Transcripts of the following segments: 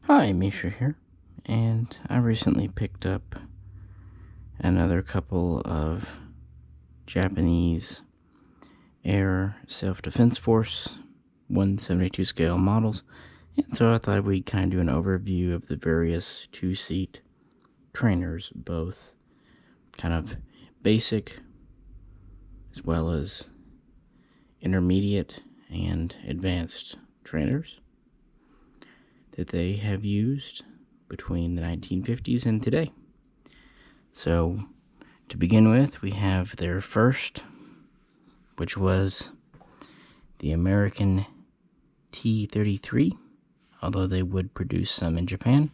Hi, Misha here, and I recently picked up another couple of Japanese Air Self-Defense Force 172 scale models, and so I thought we'd kind of do an overview of the various two-seat trainers, both kind of basic as well as intermediate and advanced trainers that they have used between the 1950s and today. So, to begin with, we have their first, which was the American T33, although they would produce some in Japan.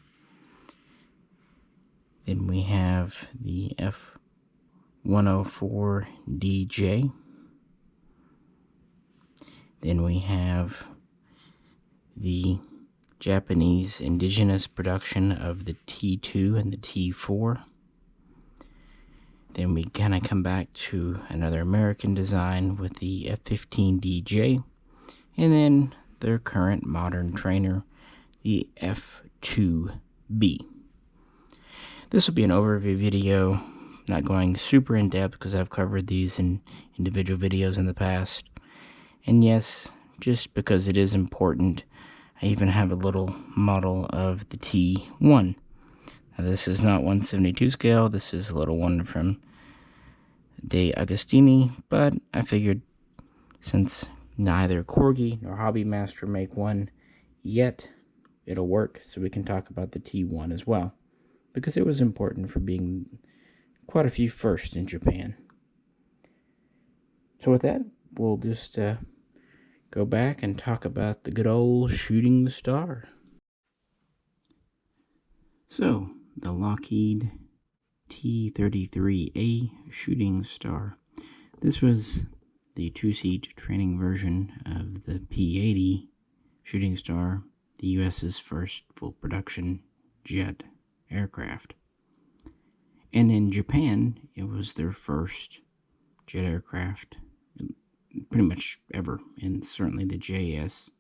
Then we have the F104DJ. Then we have the Japanese indigenous production of the T2 and the T4. Then we kind of come back to another American design with the F15DJ, and then their current modern trainer, the F2B. This will be an overview video, not going super in depth because I've covered these in individual videos in the past. And yes, just because it is important, I even have a little model of the T1. Now, this is not 172 scale, this is a little one from De Agostini, but I figured since neither Corgi nor Hobby Master make one yet, it'll work, so we can talk about the T1 as well, because it was important for being quite a few firsts in Japan. So with that, we'll just go back and talk about the good old shooting star. So, the Lockheed T33A shooting star. This was the two-seat training version of the P-80 shooting star, the U.S.'s first full production jet aircraft. And in Japan, it was their first jet aircraft pretty much ever, and certainly the JASDF.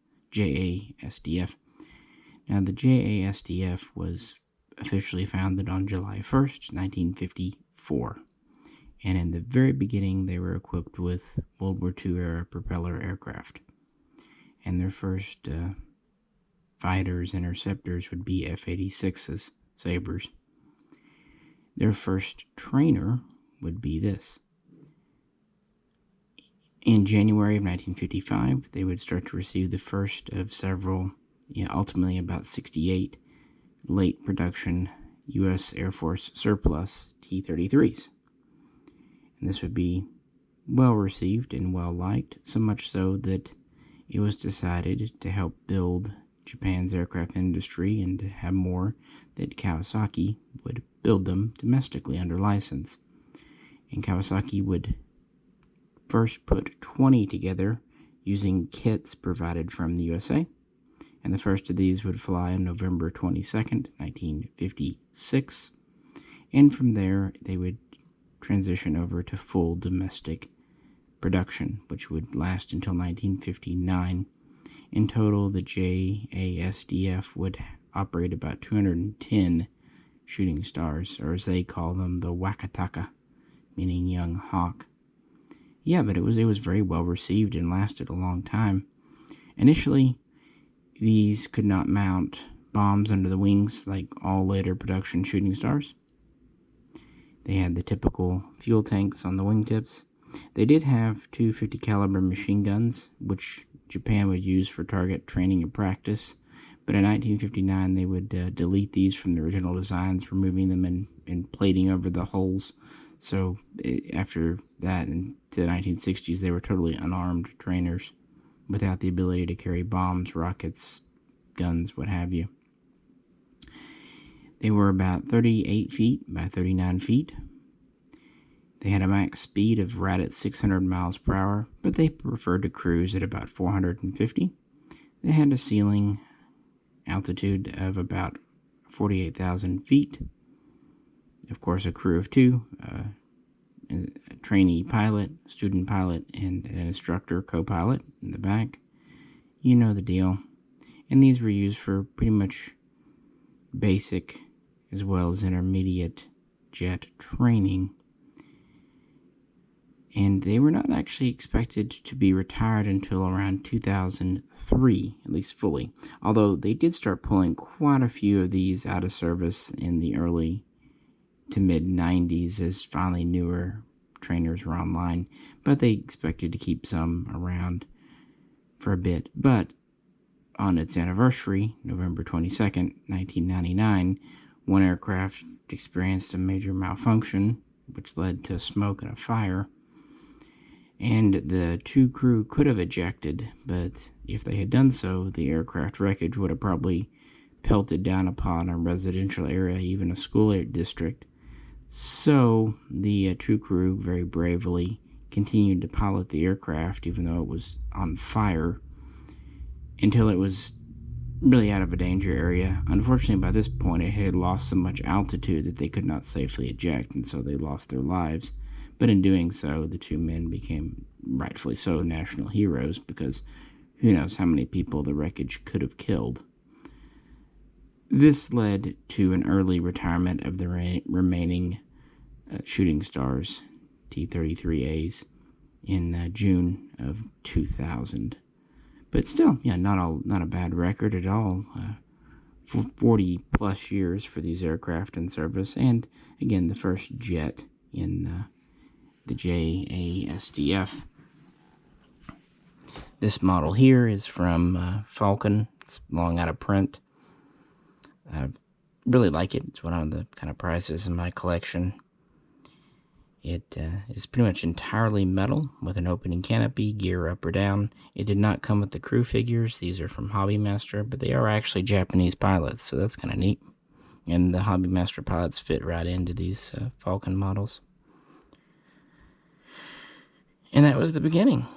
Now, the JASDF was officially founded on July 1st, 1954, and in the very beginning they were equipped with World War II era propeller aircraft, and their first fighters, interceptors would be F-86s, Sabres. Their first trainer would be this. In January of 1955, they would start to receive the first of several, ultimately about 68, late production U.S. Air Force surplus T-33s. And this would be well received and well liked, so much so that it was decided to help build Japan's aircraft industry and to have more, that Kawasaki would build them domestically under license. And Kawasaki would first put 20 together using kits provided from the USA, and the first of these would fly on November 22nd, 1956, and from there they would transition over to full domestic production, which would last until 1959. In total, the JASDF would operate about 210 shooting stars, or as they call them, the Wakataka, meaning young hawk. Yeah, but it was very well received and lasted a long time. Initially, these could not mount bombs under the wings like all later production shooting stars. They had the typical fuel tanks on the wingtips. They did have two 50 caliber machine guns, which Japan would use for target training and practice. But in 1959, they would delete these from the original designs, removing them and plating over the holes. So after that, into the 1960s, they were totally unarmed trainers without the ability to carry bombs, rockets, guns, what have you. They were about 38 feet by 39 feet. They had a max speed of right at 600 miles per hour, but they preferred to cruise at about 450. They had a ceiling altitude of about 48,000 feet. Of course, a crew of two, a trainee pilot, student pilot, and an instructor co-pilot in the back. You know the deal. And these were used for pretty much basic as well as intermediate jet training. And they were not actually expected to be retired until around 2003, at least fully. Although they did start pulling quite a few of these out of service in the early to mid-90s as finally newer trainers were online. But they expected to keep some around for a bit. But on its anniversary, November 22nd, 1999, one aircraft experienced a major malfunction, which led to smoke and a fire. And the two crew could have ejected, but if they had done so, the aircraft wreckage would have probably pelted down upon a residential area, even a school district. So the two crew very bravely continued to pilot the aircraft, even though it was on fire, until it was really out of a danger area. Unfortunately, by this point, it had lost so much altitude that they could not safely eject, and so they lost their lives. But in doing so, the two men became, rightfully so, national heroes, because who knows how many people the wreckage could have killed. This led to an early retirement of the remaining Shooting Stars T33As in June of 2000. But still, yeah, not a bad record at all. 40 plus years for these aircraft in service, and again, the first jet in the JASDF. This model here is from Falcon. It's long out of print. I really like it. It's one of the kind of prizes in my collection. It is pretty much entirely metal with an opening canopy, gear up or down. It did not come with the crew figures. These are from Hobby Master, but they are actually Japanese pilots, so that's kind of neat. And the Hobby Master pilots fit right into these Falcon models. And that was the beginning.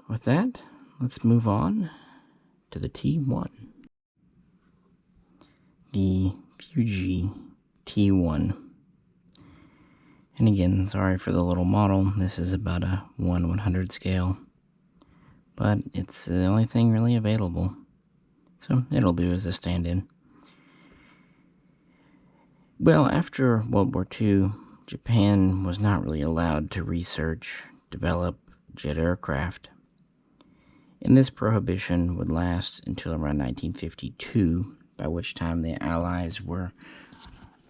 With that, let's move on to the T-1. The Fuji T-1. And again, sorry for the little model. This is about a 1/100 scale. But it's the only thing really available. So it'll do as a stand-in. Well, after World War II, Japan was not really allowed to research, develop jet aircraft. And this prohibition would last until around 1952, by which time the Allies were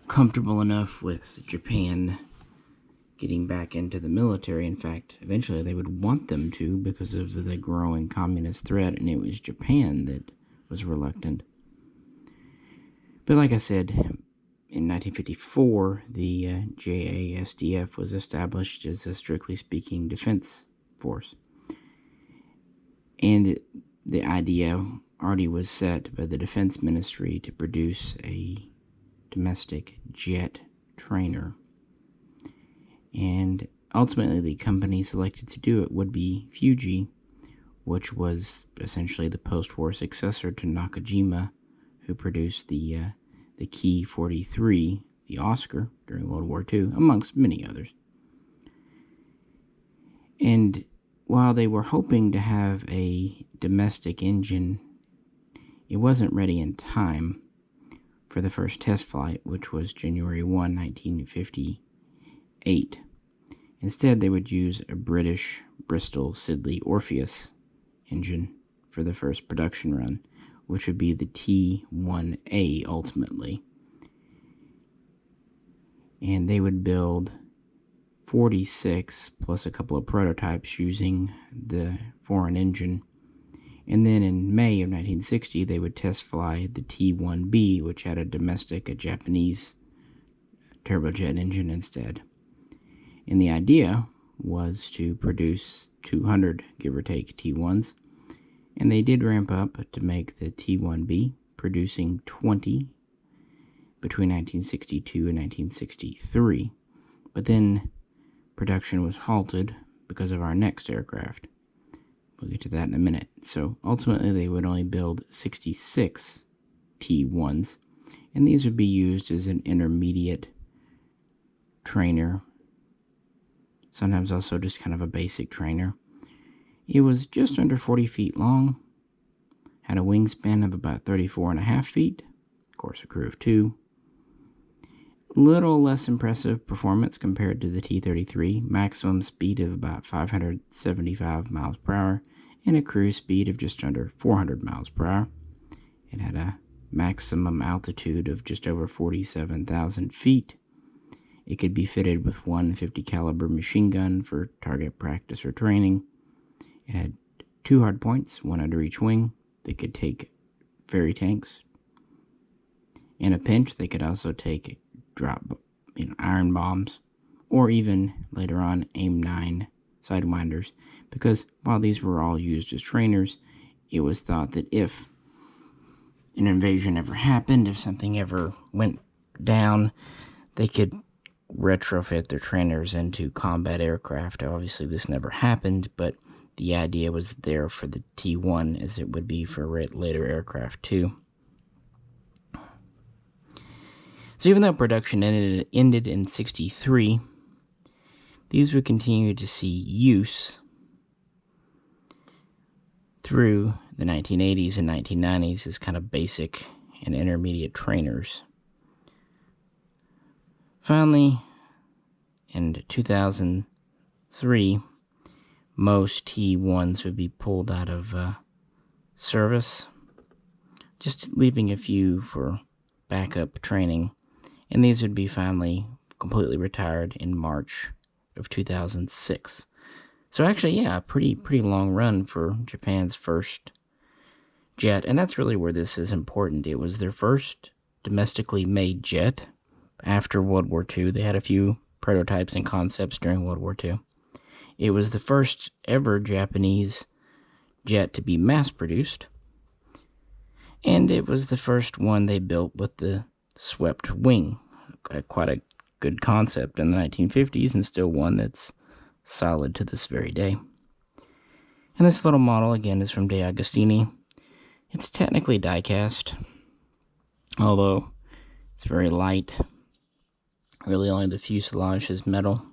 comfortable enough with Japan getting back into the military. In fact, eventually they would want them to because of the growing communist threat, and it was Japan that was reluctant. But like I said, in 1954, the JASDF was established as a strictly speaking defense force. And the idea already was set by the Defense Ministry to produce a domestic jet trainer. And ultimately, the company selected to do it would be Fuji, which was essentially the post-war successor to Nakajima, who produced the Ki-43, the Oscar, during World War II, amongst many others. And while they were hoping to have a domestic engine, it wasn't ready in time for the first test flight, which was January 1, 1958. Instead, they would use a British Bristol Siddeley Orpheus engine for the first production run, which would be the T-1A ultimately. And they would build 46 plus a couple of prototypes using the foreign engine. And then in May of 1960, they would test fly the T-1B, which had a Japanese turbojet engine instead. And the idea was to produce 200, give or take, T-1s. And they did ramp up to make the T-1B, producing 20 between 1962 and 1963. But then production was halted because of our next aircraft. We'll get to that in a minute. So ultimately they would only build 66 T-1s, and these would be used as an intermediate trainer, sometimes also just kind of a basic trainer. It was just under 40 feet long, had a wingspan of about 34.5 feet. Of course, a crew of 2. Little less impressive performance compared to the T-33, maximum speed of about 575 miles per hour and a cruise speed of just under 400 miles per hour. It had a maximum altitude of just over 47,000 feet. It could be fitted with one 50 caliber machine gun for target practice or training. It had 2 hardpoints, one under each wing. They could take ferry tanks. In a pinch, they could also drop iron bombs, or even later on AIM-9 sidewinders, because while these were all used as trainers, it was thought that if an invasion ever happened, if something ever went down, they could retrofit their trainers into combat aircraft. Obviously this never happened, but the idea was there for the T-1 as it would be for later aircraft too. So even though production ended in '63, these would continue to see use through the 1980s and 1990s as kind of basic and intermediate trainers. Finally, in 2003, most T-1s would be pulled out of service, just leaving a few for backup training. And these would be finally completely retired in March of 2006. So actually, yeah, a pretty long run for Japan's first jet. And that's really where this is important. It was their first domestically made jet after World War II. They had a few prototypes and concepts during World War II. It was the first ever Japanese jet to be mass-produced. And it was the first one they built with the swept wing. Quite a good concept in the 1950s, and still one that's solid to this very day. And this little model, again, is from De Agostini. It's technically die-cast, although it's very light. Really only the fuselage is metal.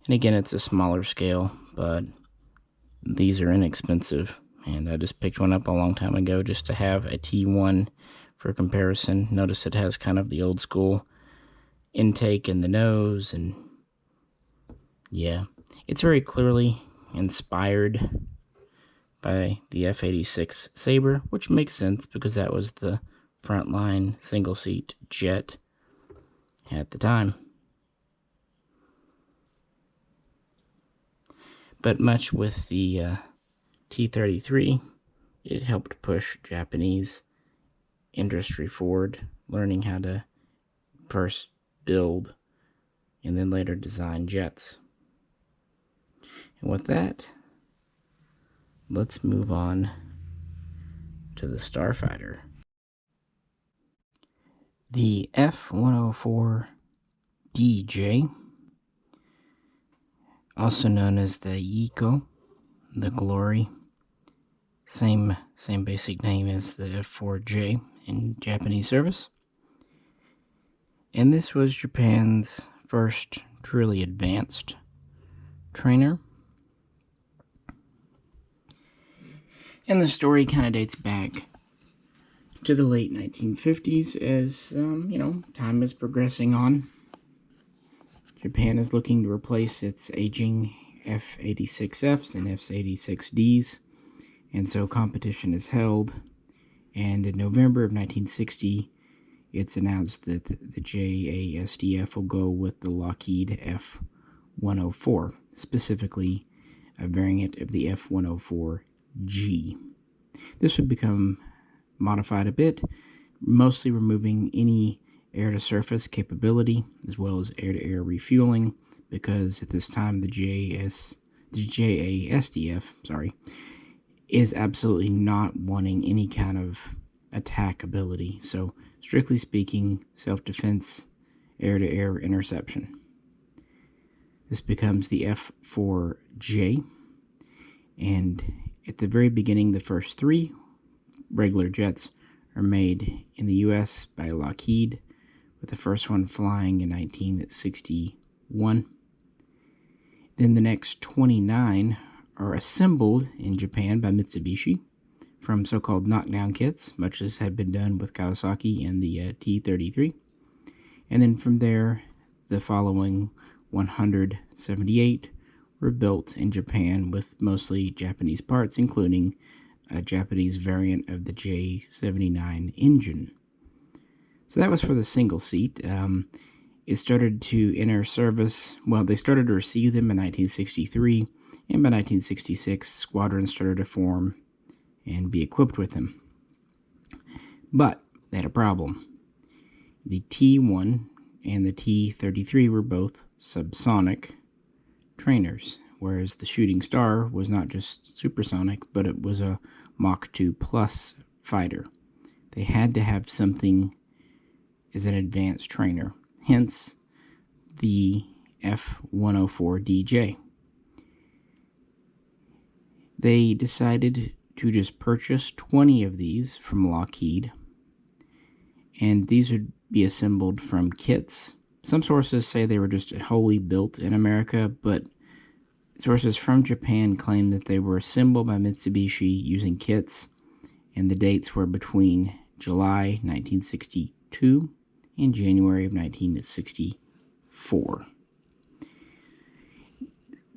And again, it's a smaller scale, but these are inexpensive. And I just picked one up a long time ago just to have a T1 for comparison. Notice it has kind of the old school intake in the nose, and yeah, it's very clearly inspired by the F-86 Sabre, which makes sense because that was the frontline single-seat jet at the time. But much with the T-33, it helped push Japanese industry forward, learning how to first build and then later design jets. And with that, let's move on to the Starfighter. The F104DJ, also known as the Eagle, the Glory, same basic name as the F4J in Japanese service. And this was Japan's first truly advanced trainer. And the story kind of dates back to the late 1950s as, time is progressing on. Japan is looking to replace its aging F-86Fs and F-86Ds, and so competition is held. And in November of 1960, it's announced that the JASDF will go with the Lockheed F-104, specifically a variant of the F-104G. This would become modified a bit, mostly removing any air-to-surface capability, as well as air-to-air refueling, because at this time the JASDF, is absolutely not wanting any kind of attack ability. So, strictly speaking, self-defense, air-to-air interception. This becomes the F4J, and at the very beginning, the first 3 regular jets are made in the U.S. by Lockheed, with the first one flying in 1961. Then the next 29 are assembled in Japan by Mitsubishi from so-called knockdown kits, much as had been done with Kawasaki and the T33. And then from there, the following 178 were built in Japan with mostly Japanese parts, including a Japanese variant of the J79 engine. So that was for the single seat. It started to enter service, well, they started to receive them in 1963, and by 1966, squadrons started to form and be equipped with them. But they had a problem. The T-1 and the T-33 were both subsonic trainers, whereas the Shooting Star was not just supersonic, but it was a Mach 2 plus fighter. They had to have something as an advanced trainer, hence the F104DJ. They decided to just purchase 20 of these from Lockheed, and these would be assembled from kits. Some sources say they were just wholly built in America, but sources from Japan claim that they were assembled by Mitsubishi using kits, and the dates were between July 1962 and January of 1964.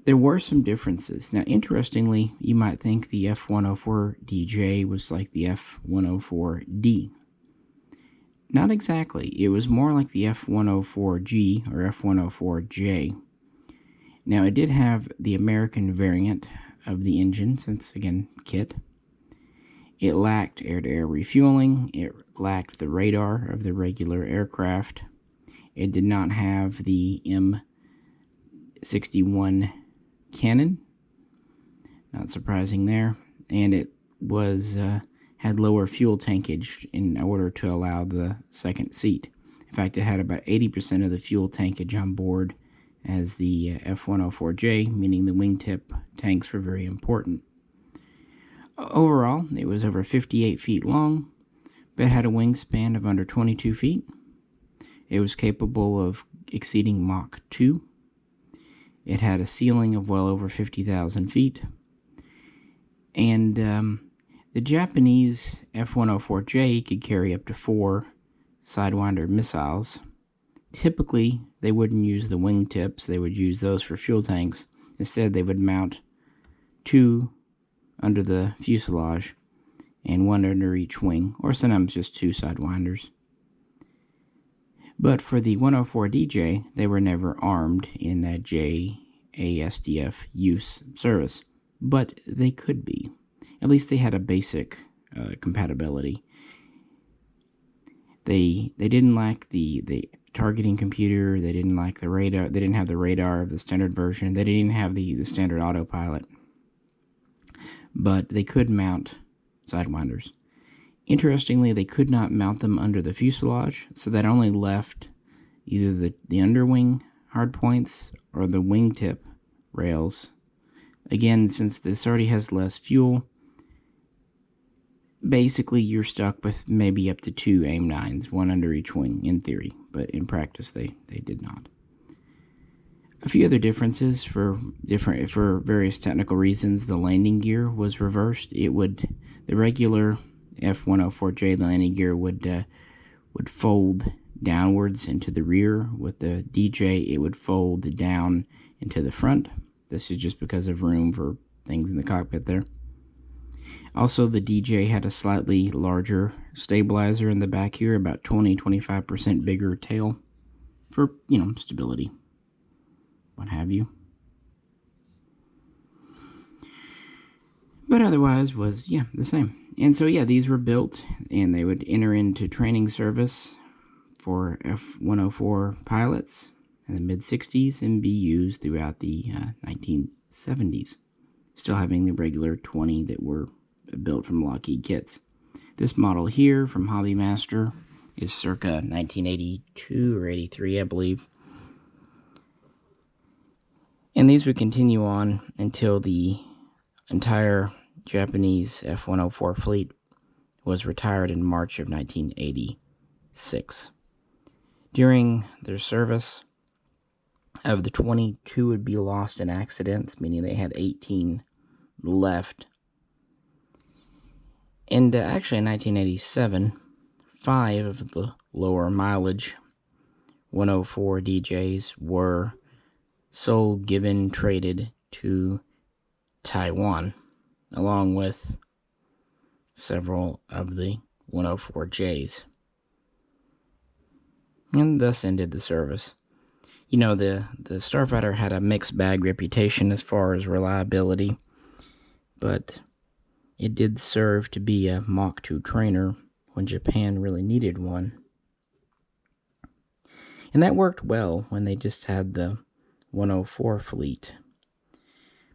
There were some differences. Now, interestingly, you might think the F104DJ was like the F104D. Not exactly. It was more like the F104G or F104J. Now, it did have the American variant of the engine, since, again, kit. It lacked air-to-air refueling. It lacked the radar of the regular aircraft. It did not have the M61 cannon. Not surprising there. And it was had lower fuel tankage in order to allow the second seat. In fact, it had about 80% of the fuel tankage on board as the F104J, meaning the wingtip tanks were very important. Overall, it was over 58 feet long, but it had a wingspan of under 22 feet. It was capable of exceeding Mach 2. It had a ceiling of well over 50,000 feet. And the Japanese F104J could carry up to 4 Sidewinder missiles. Typically, they wouldn't use the wingtips. They would use those for fuel tanks. Instead, they would mount 2 under the fuselage and 1 under each wing, or sometimes just 2 Sidewinders. But for the 104DJ, they were never armed in that JASDF use service. But they could be. At least they had a basic compatibility. They didn't lack the targeting computer. They didn't lack the radar. They didn't have the radar of the standard version. They didn't even have the standard autopilot. But they could mount Sidewinders. Interestingly, they could not mount them under the fuselage, so that only left either the underwing hardpoints or the wingtip rails. Again, since this already has less fuel, basically you're stuck with maybe up to 2 AIM-9s, 1 under each wing, in theory, but in practice they did not. A few other differences for various technical reasons. The landing gear was reversed. The regular F104J landing gear would fold downwards into the rear. With the DJ, it would fold down into the front. This is just because of room for things in the cockpit there. Also, the DJ had a slightly larger stabilizer in the back here, about 20-25% bigger tail for, stability, what have you. But otherwise was, the same. And so, these were built, and they would enter into training service for F-104 pilots in the mid-60s and be used throughout the 1970s, still having the regular 20 that were built from Lockheed kits. This model here from Hobby Master is circa 1982 or 83, I believe. And these would continue on until the entire Japanese F-104 fleet was retired in March of 1986. During their service, of the 22 would be lost in accidents, meaning they had 18 left. And actually in 1987, 5 of the lower mileage 104DJs were sold, given, traded to Taiwan, along with several of the 104Js, and thus ended the service. You know, the Starfighter had a mixed bag reputation as far as reliability, but it did serve to be a Mach 2 trainer when Japan really needed one. And that worked well when they just had the 104 fleet.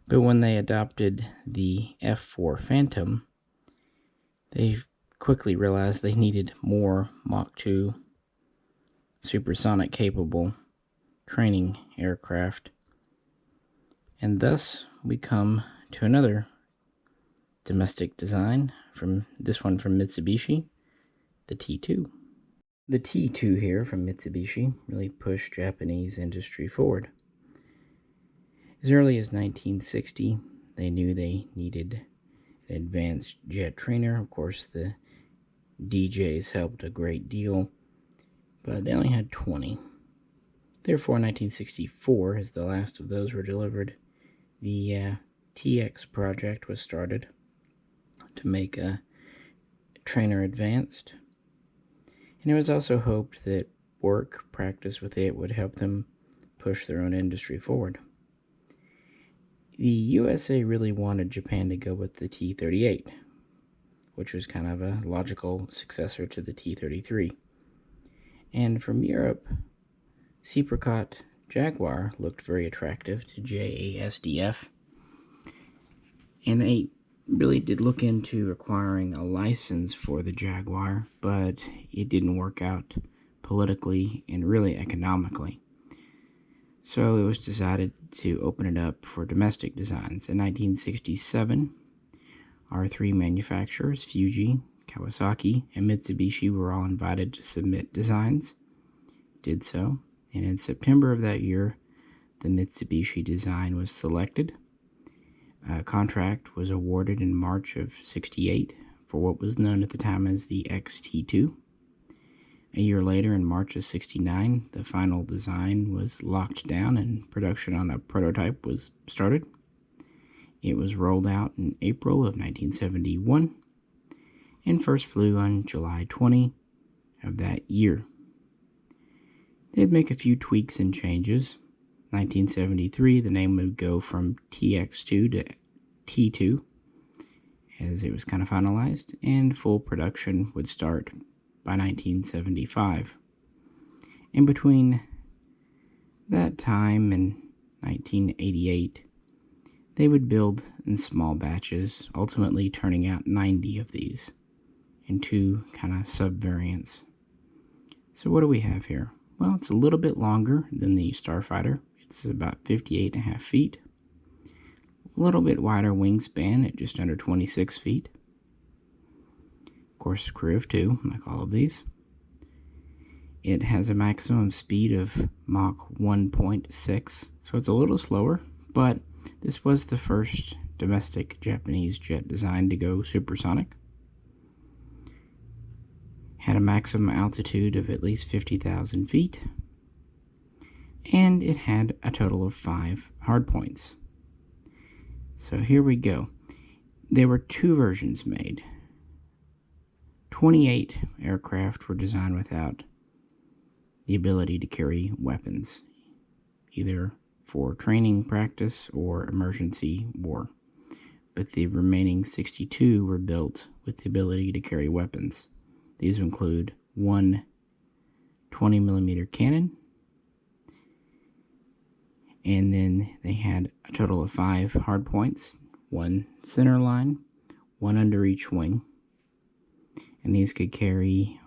But when they adopted the F4 Phantom, they quickly realized they needed more Mach 2 supersonic capable training aircraft. And thus we come to another domestic design, from this one from Mitsubishi, the T2. The T2 here from Mitsubishi really pushed Japanese industry forward. As early as 1960, they knew they needed an advanced jet trainer. Of course, the DJs helped a great deal, but they only had 20. Therefore, 1964, as the last of those were delivered, the TX project was started to make a trainer advanced. And it was also hoped that practice with it would help them push their own industry forward. The USA really wanted Japan to go with the T-38, which was kind of a logical successor to the T-33. And from Europe, Apricot Jaguar looked very attractive to JASDF, and they really did look into acquiring a license for the Jaguar, but it didn't work out politically and really economically. So it was decided to open it up for domestic designs. In 1967, our 3 manufacturers, Fuji, Kawasaki, and Mitsubishi, were all invited to submit designs. Did so, and in September of that year, the Mitsubishi design was selected. A contract was awarded in March of '68 for what was known at the time as the XT2. A year later, in March of '69, the final design was locked down and production on a prototype was started. It was rolled out in April of 1971 and first flew on July 20 of that year. They'd make a few tweaks and changes. 1973, the name would go from TX2 to T2 as it was kind of finalized, and full production would start by 1975. In between that time and 1988, they would build in small batches, ultimately turning out 90 of these in 2 kind of sub-variants. So what do we have here? Well, it's a little bit longer than the Starfighter. It's about 58.5 feet. A little bit wider wingspan at just under 26 feet. Of course, crew of 2, like all of these. It has a maximum speed of Mach 1.6, so it's a little slower, but this was the first domestic Japanese jet design to go supersonic. Had a maximum altitude of at least 50,000 feet, and it had a total of 5 hardpoints. So here we go. There were 2 versions made. 28 aircraft were designed without the ability to carry weapons, either for training practice or emergency war. But the remaining 62 were built with the ability to carry weapons. These include 1 20mm cannon, and then they had a total of 5 hardpoints, 1 center line, 1 under each wing, and these could carry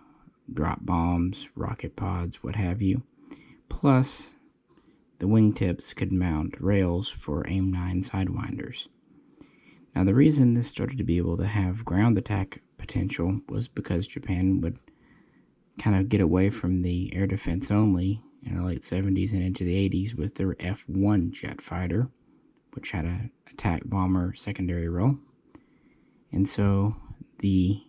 drop bombs, rocket pods, what have you. Plus, the wingtips could mount rails for AIM-9 sidewinders. Now, the reason this started to be able to have ground attack potential was because Japan would kind of get away from the air defense only in the late 70s and into the 80s with their F-1 jet fighter, which had an attack bomber secondary role. And so the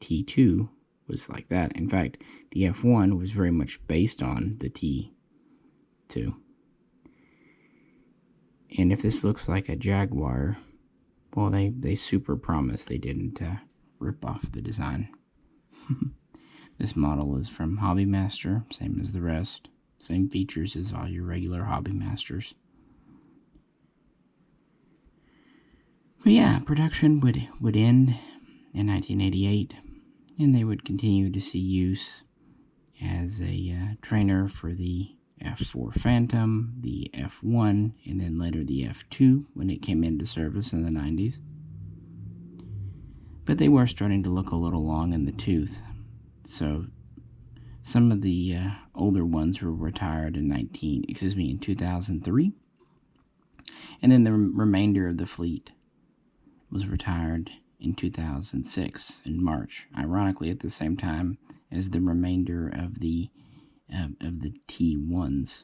T2 was like that. In fact, the F1 was very much based on the T2. And if this looks like a Jaguar, well, they super promise they didn't rip off the design. This model is from Hobbymaster, same as the rest. Same features as all your regular Hobbymasters. But yeah, production would end in 1988, and they would continue to see use as a trainer for the F4 Phantom, the F1, and then later the F2 when it came into service in the 90s. But they were starting to look a little long in the tooth, so some of the older ones were retired in 2003, and then the remainder of the fleet was retired in 2006 in March, ironically at the same time as the remainder of the T1s.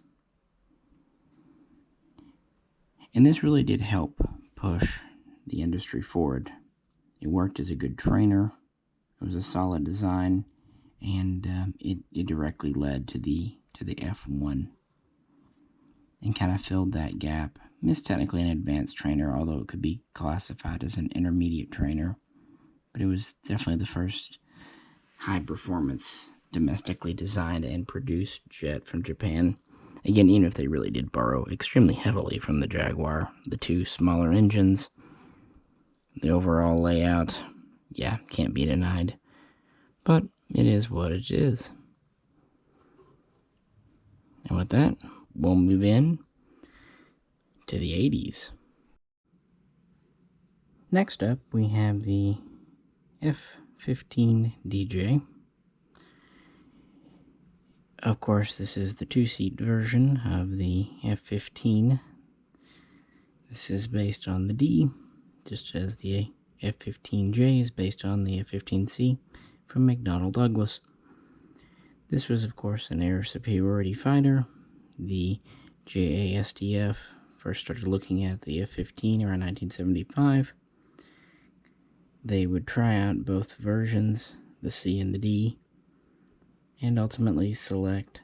And this really did help push the industry forward. It worked as a good trainer. It was a solid design, and it directly led to the F1 and kind of filled that gap. It's technically an advanced trainer, although it could be classified as an intermediate trainer, but it was definitely the first high performance domestically designed and produced jet from Japan. Again, even if they really did borrow extremely heavily from the Jaguar, the two smaller engines, the overall layout, yeah, can't be denied. But it is what it is. And with that, we'll move in to the 80s. Next up, we have the F15DJ. Of course, this is the two-seat version of the F-15. This is based on the D, just as the F-15J is based on the F-15C from McDonnell Douglas. This was, of course, an air superiority fighter. The JASDF first started looking at the F-15 around 1975. They would try out both versions, the C and the D, and ultimately select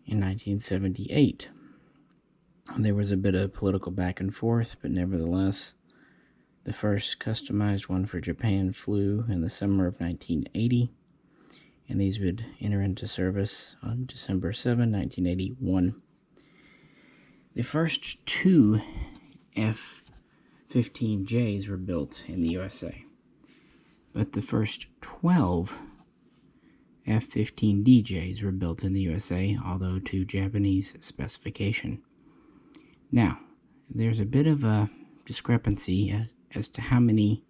in 1978. There was a bit of political back and forth, but nevertheless, the first customized one for Japan flew in the summer of 1980, and these would enter into service on December 7, 1981. The first two F-15Js were built in the USA, but the first 12 F-15DJs were built in the USA, although to Japanese specification. Now, there's a bit of a discrepancy as to how many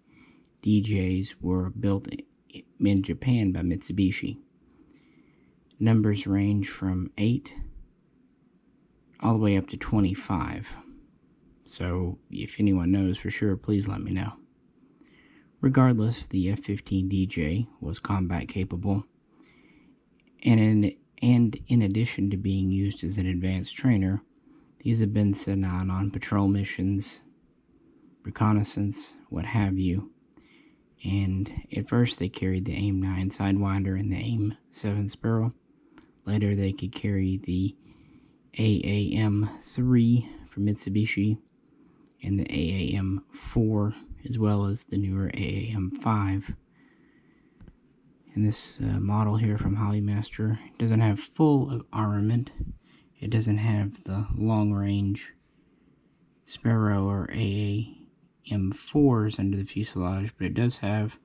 DJs were built in Japan by Mitsubishi. Numbers range from 8 all the way up to 25. So, if anyone knows for sure, please let me know. Regardless, the F-15DJ was combat capable, and in addition to being used as an advanced trainer, these have been sent out on patrol missions, reconnaissance, what have you. And at first they carried the AIM-9 Sidewinder and the AIM-7 Sparrow. Later they could carry the AAM-3 from Mitsubishi and the AAM-4, as well as the newer AAM-5. And this model here from Hobbymaster doesn't have full armament. It doesn't have the long-range Sparrow or AAM-4s under the fuselage, but it does have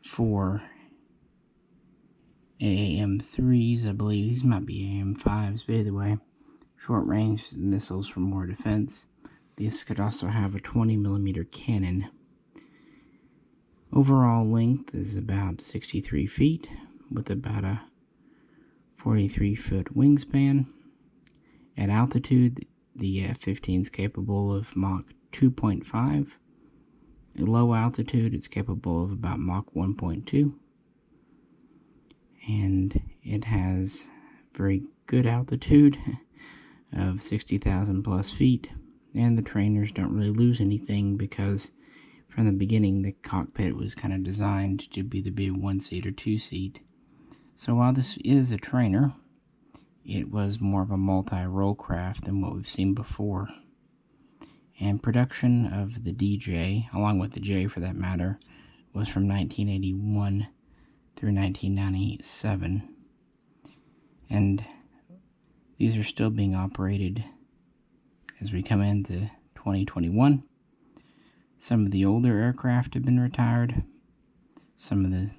4 AAM-3s, I believe. These might be AAM-5s, but either way, short-range missiles for more defense. These could also have a 20mm cannon. Overall length is about 63 feet, with about a 43-foot wingspan. At altitude, the F-15 is capable of Mach 2.5. At low altitude, it's capable of about Mach 1.2. And it has very good altitude of 60,000 plus feet. And the trainers don't really lose anything because from the beginning, the cockpit was kind of designed to either be a one-seat or two-seat. So while this is a trainer, it was more of a multi-role craft than what we've seen before. And production of the DJ, along with the J for that matter, was from 1981 through 1997. And these are still being operated as we come into 2021. Some of the older aircraft have been retired. Some of the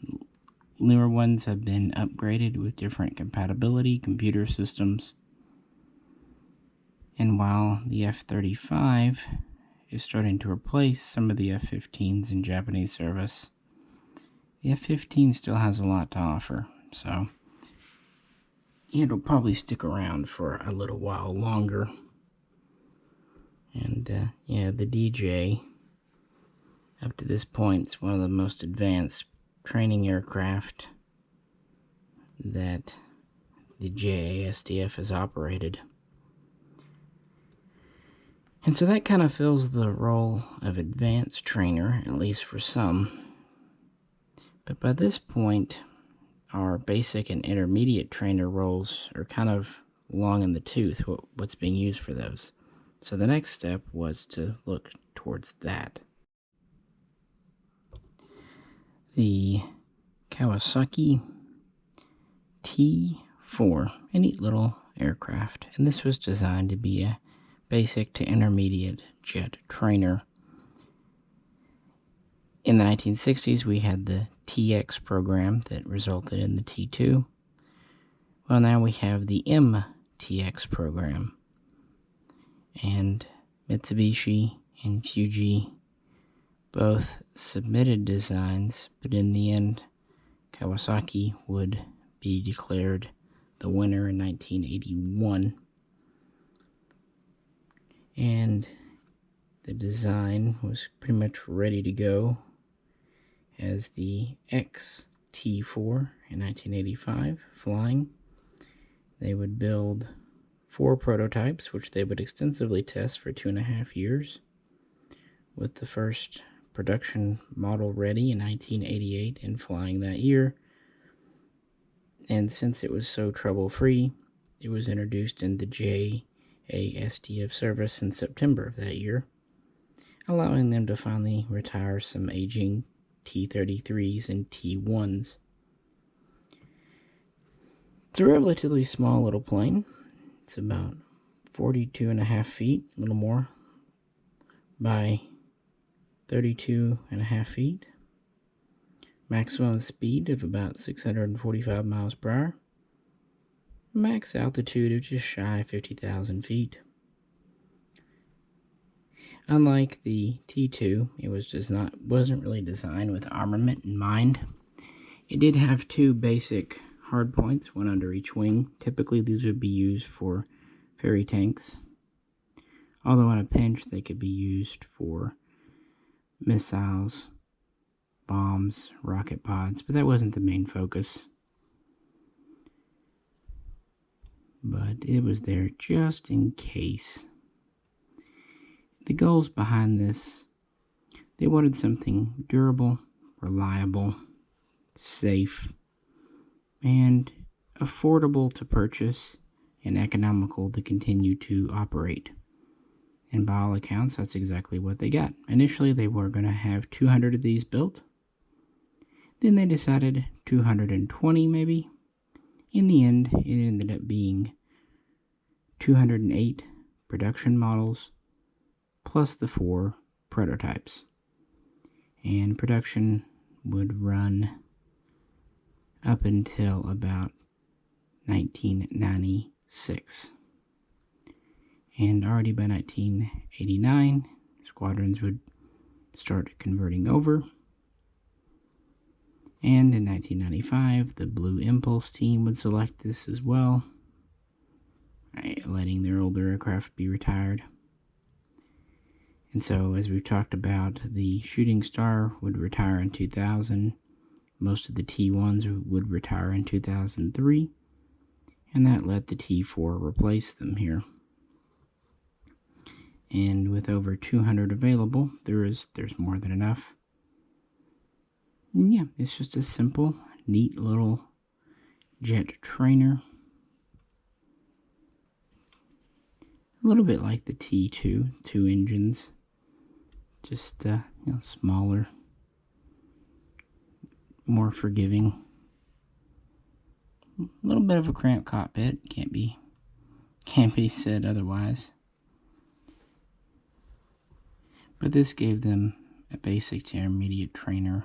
newer ones have been upgraded with different compatibility computer systems. And while the F-35 is starting to replace some of the F-15s in Japanese service, the F-15 still has a lot to offer, so it'll probably stick around for a little while longer. And yeah, the DJ, up to this point, is one of the most advanced training aircraft that the JASDF has operated. And so that kind of fills the role of advanced trainer, at least for some. But by this point, our basic and intermediate trainer roles are kind of long in the tooth, what's being used for those. So the next step was to look towards that. The Kawasaki T-4, a neat little aircraft, and this was designed to be a basic to intermediate jet trainer. In the 1960s, we had the TX program that resulted in the T2. Well, now we have the MTX program. And Mitsubishi and Fuji both submitted designs, but in the end, Kawasaki would be declared the winner in 1981. And the design was pretty much ready to go as the X-T4 in 1985 flying. They would build 4 prototypes, which they would extensively test for 2.5 years, with the first production model ready in 1988 and flying that year. And since it was so trouble-free, it was introduced in the JASDF service in September of that year, allowing them to finally retire some aging T33s and T1s. It's a relatively small little plane. It's about 42.5 feet, a little more, by 32.5 feet. Maximum speed of about 645 miles per hour. Max altitude of just shy of 50,000 feet. Unlike the T2, it wasn't really designed with armament in mind. It did have 2 basic hard points, one under each wing. Typically these would be used for ferry tanks, although on a pinch they could be used for missiles, bombs, rocket pods, but that wasn't the main focus. But it was there just in case. The goals behind this, they wanted something durable, reliable, safe, and affordable to purchase and economical to continue to operate. And by all accounts, that's exactly what they got. Initially, they were going to have 200 of these built. Then they decided 220 maybe. In the end, it ended up being 208 production models, plus the 4 prototypes. And production would run up until about 1996. And already by 1989, squadrons would start converting over. And in 1995, the Blue Impulse team would select this as well, letting their older aircraft be retired. And so, as we've talked about, the Shooting Star would retire in 2000. Most of the T1s would retire in 2003. And that let the T4 replace them here. And with over 200 available, there's more than enough. And yeah, it's just a simple, neat little jet trainer. A little bit like the T2, 2 engines, just smaller, more forgiving. A little bit of a cramped cockpit, can't be said otherwise. But this gave them a basic to intermediate trainer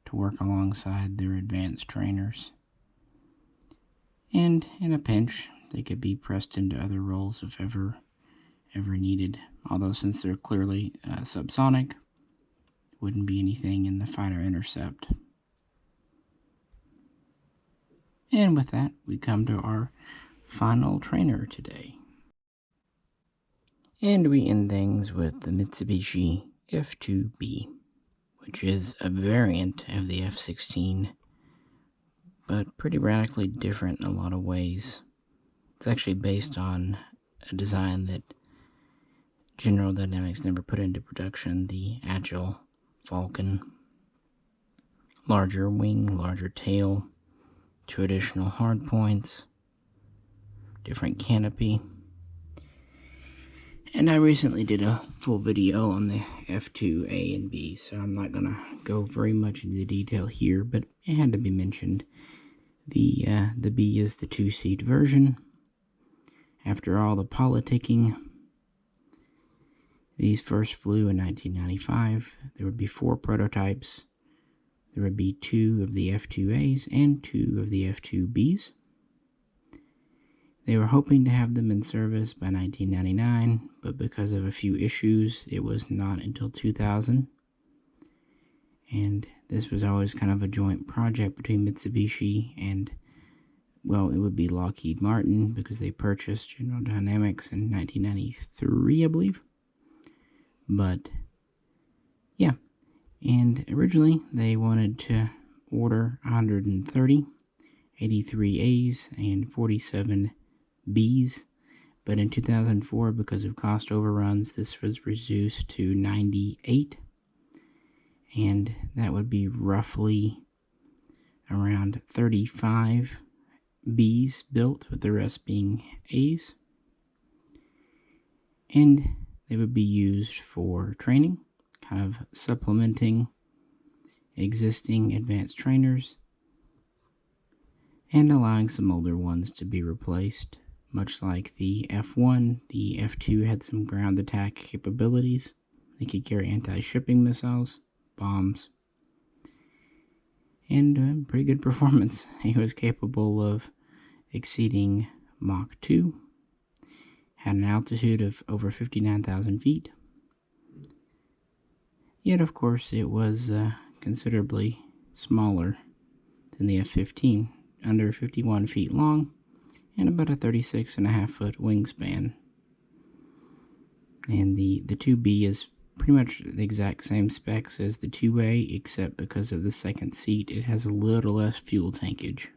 to work alongside their advanced trainers. And in a pinch, they could be pressed into other roles if ever needed. Although since they're clearly subsonic, wouldn't be anything in the fighter intercept. And with that, we come to our final trainer today. And we end things with the Mitsubishi F2B, which is a variant of the F-16, but pretty radically different in a lot of ways. It's actually based on a design that General Dynamics never put into production, the Agile Falcon. Larger wing, larger tail, 2 additional hardpoints, different canopy. And I recently did a full video on the F2A and B, so I'm not going to go very much into detail here, but it had to be mentioned. The B is the 2-seat version. After all the politicking, these first flew in 1995. There would be 4 prototypes. There would be 2 of the F2As and 2 of the F2Bs. They were hoping to have them in service by 1999, but because of a few issues, it was not until 2000. And this was always kind of a joint project between Mitsubishi and, well, it would be Lockheed Martin, because they purchased General Dynamics in 1993, I believe. But, yeah. And originally, they wanted to order 130 83As and 47 Bs, but in 2004, because of cost overruns, this was reduced to 98, and that would be roughly around 35 Bs built, with the rest being As, and they would be used for training, kind of supplementing existing advanced trainers, and allowing some older ones to be replaced. Much like the F1, the F2 had some ground attack capabilities. They could carry anti-shipping missiles, bombs, and pretty good performance. He was capable of exceeding Mach 2, had an altitude of over 59,000 feet. Yet, of course, it was considerably smaller than the F-15, under 51 feet long, and about a 36.5-foot wingspan. And the 2B is pretty much the exact same specs as the 2A, except because of the second seat, it has a little less fuel tankage.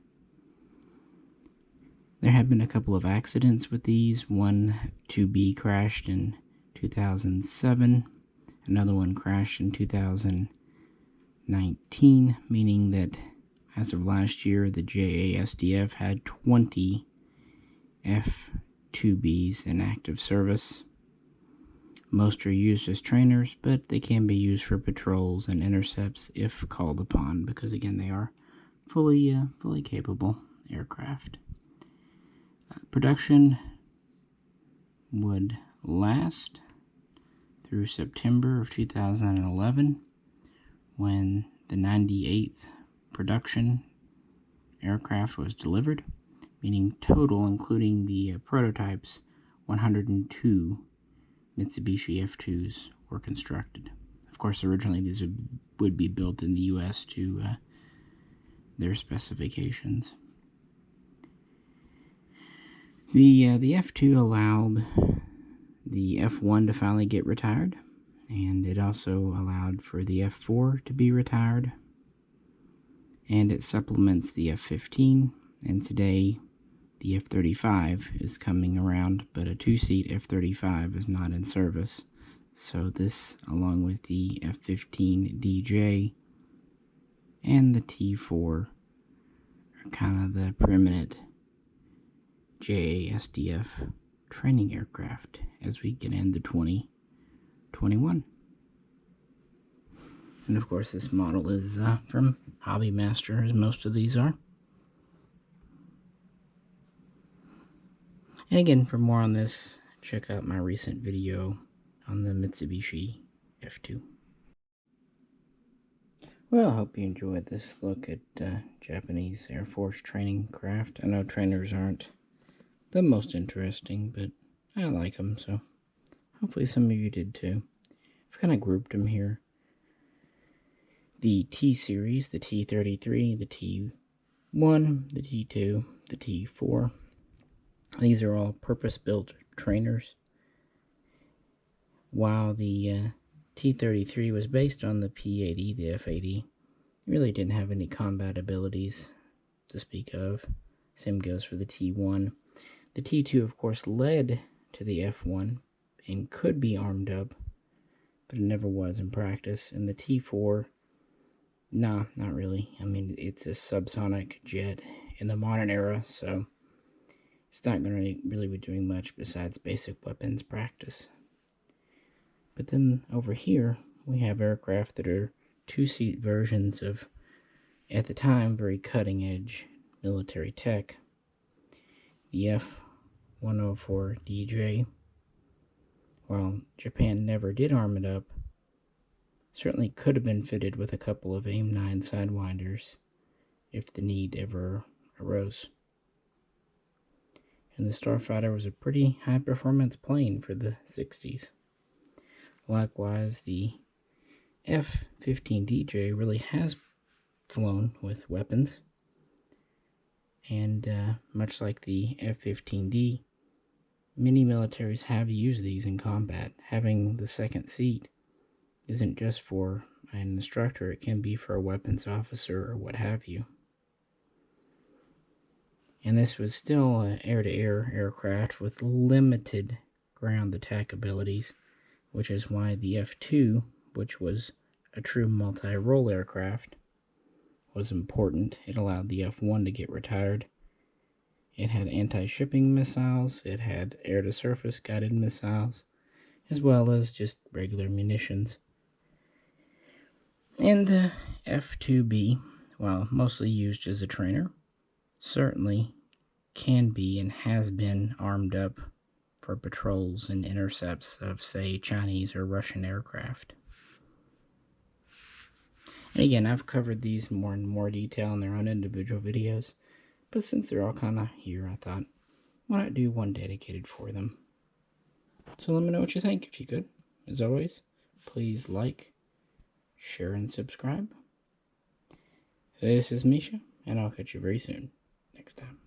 There have been a couple of accidents with these. One 2B crashed in 2007. Another one crashed in 2019, meaning that as of last year, the JASDF had 20 F2Bs in active service. Most are used as trainers, but they can be used for patrols and intercepts if called upon, because again, they are fully capable aircraft. Production would last through September of 2011, when the 98th production aircraft was delivered, meaning total, including the prototypes, 102 Mitsubishi F2s were constructed. Of course, originally these would be built in the U.S. to their specifications. The F2 allowed the F1 to finally get retired, and it also allowed for the F4 to be retired, and it supplements the F-15, and today the F-35 is coming around, but a 2-seat F-35 is not in service. So this, along with the F-15DJ and the T-4, are kind of the preeminent JASDF training aircraft as we get into 2021. And of course this model is from Hobby Master, as most of these are. And again, for more on this, check out my recent video on the Mitsubishi F2. Well, I hope you enjoyed this look at Japanese Air Force training craft. I know trainers aren't the most interesting, but I like them, so hopefully some of you did too. I've kind of grouped them here. The T series, the T33, the T-1, the T-2, the T-4. These are all purpose-built trainers. While the T-33 was based on the P-80, the F-80, it really didn't have any combat abilities to speak of. Same goes for the T-1. The T-2, of course, led to the F-1 and could be armed up, but it never was in practice. And the T-4, nah, not really. I mean, it's a subsonic jet in the modern era, so it's not going to really be doing much besides basic weapons practice. But then over here, we have aircraft that are 2-seat versions of, at the time, very cutting-edge military tech. The F104DJ, while Japan never did arm it up, certainly could have been fitted with a couple of AIM-9 Sidewinders if the need ever arose. And the Starfighter was a pretty high-performance plane for the 60s. Likewise, the F15DJ really has flown with weapons, and much like the F-15D, many militaries have used these in combat. Having the second seat isn't just for an instructor, it can be for a weapons officer or what have you. And this was still an air-to-air aircraft with limited ground attack abilities, which is why the F-2, which was a true multi-role aircraft, was important. It allowed the F-1 to get retired. It had anti-shipping missiles, it had air-to-surface guided missiles, as well as just regular munitions. And the F-2B, while mostly used as a trainer, certainly can be and has been armed up for patrols and intercepts of, say, Chinese or Russian aircraft. And again, I've covered these more in more detail in their own individual videos, but since they're all kind of here, I thought, why not do one dedicated for them? So let me know what you think, if you could. As always, please like, share, and subscribe. This is Misha, and I'll catch you very soon next time.